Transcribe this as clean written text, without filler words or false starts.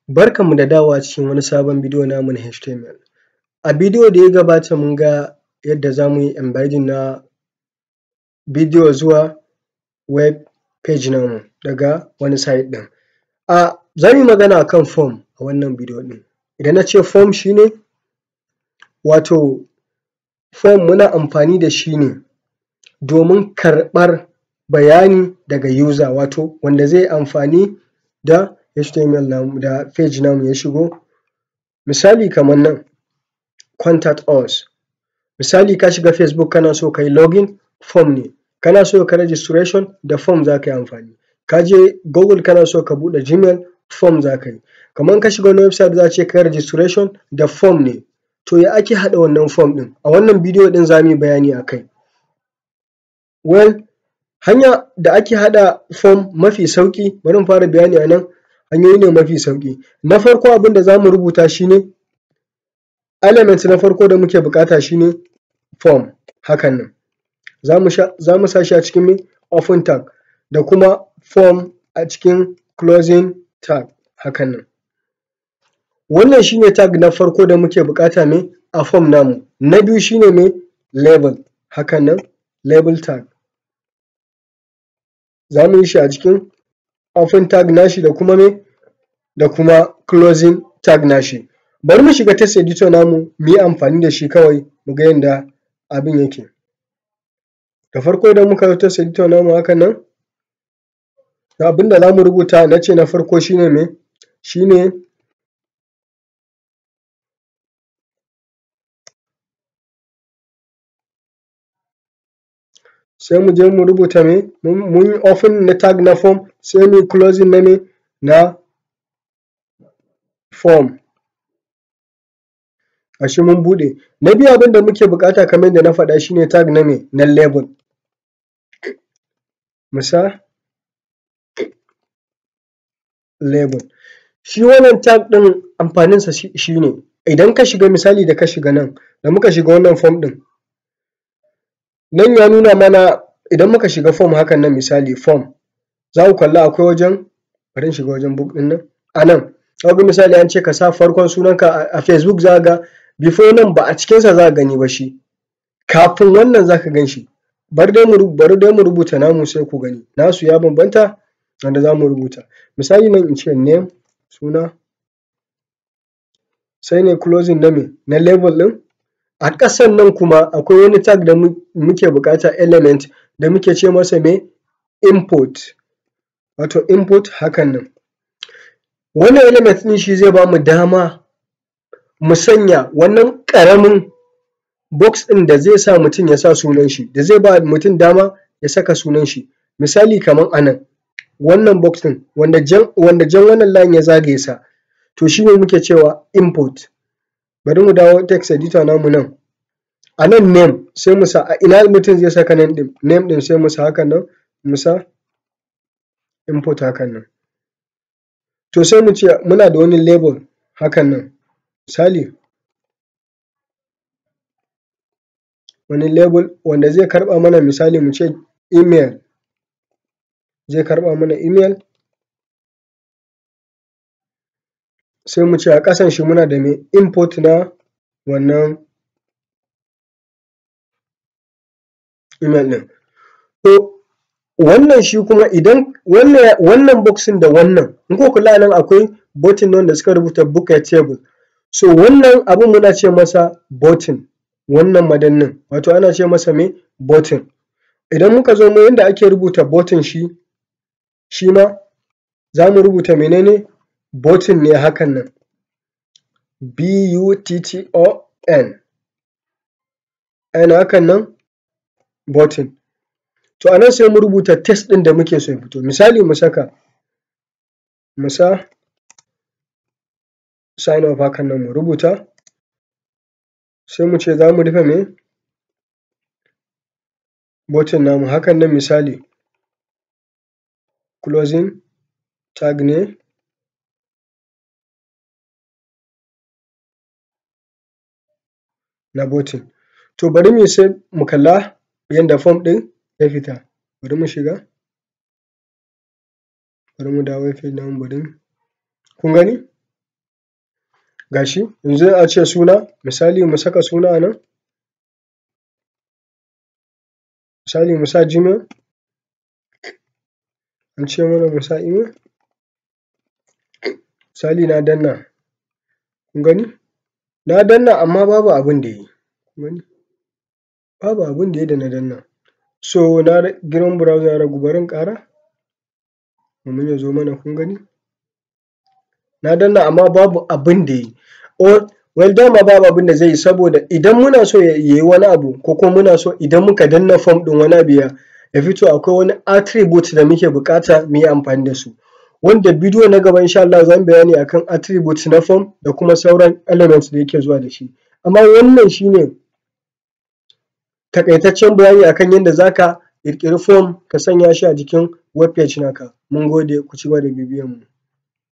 Barkanmu da dawowa cikin wani sabon bidiyo namu na HTML. A bidiyo da ya gabata mun ga yadda za mu yi embedding na bidiyo zuwa web page namu daga wani site ɗin. Za mu yi magana akan form a wannan bidiyo ɗin. Idan na ce form shi ne wato form muna amfani da shi ne domin karɓar bayani daga user wato wanda zai yi amfani da HTML namu da page namu ya shigo. Misali kamar nan contact us, misali ka shiga Facebook kana so ka yi login form ne, kana so ka registration da form za ka yi amfani, ka je Google kana so ka buɗe Gmail form za ka yi, kamar ka shiga wani website za a ce ka yi registration da form ne. To ya ake haɗa wannan form ɗin? A wannan bidiyo ɗin za mu yi bayani a kai. Hanya da ake haɗa form mafi sauƙi, bari mu fara bayani a nan, hanyoyi ne mafi sauƙi. Na farko abin da za mu rubuta shi ne element na farko da muke buƙata shi ne form, hakan nan. Za mu sa shi a cikin me? Open tag da kuma form a cikin closing tag, hakan nan. Wannan shi ne tag na farko da muke buƙata me? A form namu. Na biyu shi ne me? Label, hakan nan, label tag. Za mu yi shi a cikin open tag nashi da kuma me? Da kuma closing tag nashi. Bari mu shiga text editor namu mu yi amfani da shi kawai mu ga yanda abin yake. Da farko idan muka zo text editor namu hakan nan, abin da za mu rubuta na ce na farko shi ne me? Shi ne sai mu je mu rubuta me? Mun yi open na tag na form sai mu yi closing na me? Na form. Ga shi mun buɗe. Na biyu abin da muke buƙata kamar yadda na faɗa shi ne tag na me? Na label. Mu sa label. Shi wannan tag ɗin amfaninsa shi ne idan ka shiga misali da ka shiga nan, da muka shiga wannan form ɗin, nan ya nuna mana idan muka shiga form hakan nan misali form, za ku kalla akwai wajen, bari in shiga wajen book ɗin nan, a nan, za ku ga misali an ce ka sa farkon sunanka a Facebook za ka ga before nan ba a cikinsa za ka gani ba shi, kafin wannan za ka gan shi. Bari dai mu rubuta namu sai ku gani, nasu ya bambanta wanda za mu rubuta. Misali nan in ce name suna, sai na yi closing na me? Na label ɗin. A ƙasan nan kuma akwai wani tag da muke buƙata element da muke ce masa me? Import, wato input hakan nan. Wannan element ɗin shi zai ba mu dama mu sanya wannan ƙaramin box ɗin da zai sa mutum ya sa sunan shi, da zai ba mutum dama ya saka sunan shi. Misali kamar a nan, wannan box ɗin wanda jan wannan line ya zagaye sa, to shi ne muke cewa import. Bari mu dawo text editor namu nan. A nan name sai mu sa, a ina mutum zai saka name ɗin sai mu sa hakan nan, mu sa import hakan nan. To sai mu ce muna da wani label hakan nan, misali wani label wanda zai karɓa mana misali mu ce email, zai karɓa mana email, sai mu ce a ƙasan shi muna da me? Import na wannan email ɗin. To wannan shi kuma idan wannan box ɗin da wannan, in kuka kula a nan akwai button wanda suka rubuta book a table, so wannan abin muna ce masa button, wannan madannin, wato ana ce masa me? Button. Idan muka zo mu yanda ake rubuta button shi ma za mu rubuta menene? Button ne hakan nan, button, hakan nan button. To a nan sai mu rubuta text ɗin da muke so ya fito, misali mu saka, mu sa sign up hakan nan mu rubuta, sai mu ce za mu rufe me? Button namu hakan nan misali closing tag ne. Na button. To bari mu yi sai mu kalla yanda form ɗin ya fita. Bari mu shiga, bari mu dawo page namu bari, kun gani? gashi yanzu a ce suna, misali mu saka suna a nan, misali mu sa Gmail, an ce mana mu sa email, misali na danna, kun gani? Na danna amma babu abin da ya yi, kun gani? Babu abin da ya yi da na danna. So girman browser ya ragu, bari in ƙara domin ya zo mana, kun gani? Na danna amma babu abin da ya yi. Well dama babu abin da zai yi saboda idan muna so ya yi wani abu ko kuma muna so idan muka danna form ɗin wani abu ya fito akwai wani attribute da muke buƙata mu yi amfani da su. Wanda bidiyo na gaba insha Allah za mu bayani akan attribute na form da kuma sauran elements da yake zuwa da shi. Amma wannan shi ne taƙaitaccen bayani akan yadda za ka ƙirƙiri form ka sanya shi a jikin web page naka. Mun gode, ku ci gaba da bibiyan mu.